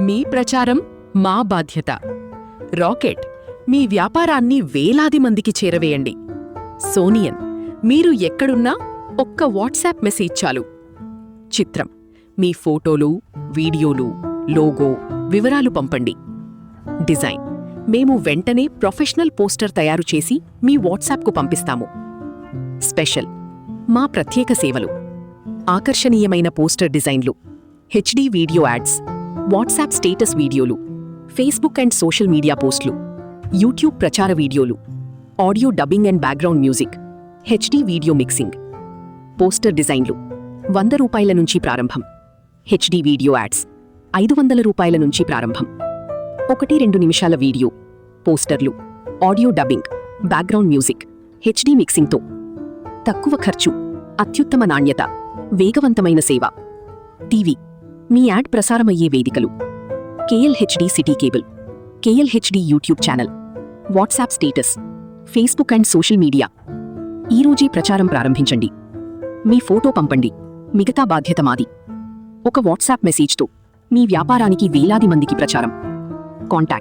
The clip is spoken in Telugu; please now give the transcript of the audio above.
మీ ప్రచారం మా బాధ్యత. రాకెట్, మీ వ్యాపారాన్ని వేలాది మందికి చేరవేయండి. సోనియన్, మీరు ఎక్కడున్నా ఒక్క వాట్సాప్ మెసేజ్ చాలు. చిత్రం, మీ ఫోటోలు, వీడియోలు, లోగో, వివరాలు పంపండి. డిజైన్, మేము వెంటనే ప్రొఫెషనల్ పోస్టర్ తయారు చేసి మీ వాట్సాప్కు పంపిస్తాము. స్పెషల్, మా ప్రత్యేక సేవలు, ఆకర్షణీయమైన పోస్టర్ డిజైన్లు, HD video ads, WhatsApp status వీడియోలు, ఫేస్బుక్ అండ్ సోషల్ మీడియా పోస్టులు, యూట్యూబ్ ప్రచార వీడియోలు, audio dubbing and background music, HD video mixing. Poster డిజైన్లు ₹100 నుంచి ప్రారంభం. హెచ్డీ వీడియో యాడ్స్ ₹500 నుంచి ప్రారంభం. 1-2 నిమిషాల వీడియో, పోస్టర్లు, audio dubbing, background music, HD మిక్సింగ్తో తక్కువ ఖర్చు, అత్యుత్తమ నాణ్యత, వేగవంతమైన సేవ. టీవీ, మీ యాడ్ ప్రసారమయ్యే వేదికలు, KLHD city cable, KLHD YouTube channel, WhatsApp status, Facebook and social media. ఈరోజే ప్రచారం ప్రారంభించండి. మీ ఫోటో పంపండి, మిగతా బాధ్యత మాది. ఒక వాట్సాప్ మెసేజ్తో మీ వ్యాపారానికి వేలాది మందికి ప్రచారం. కాంటాక్ట్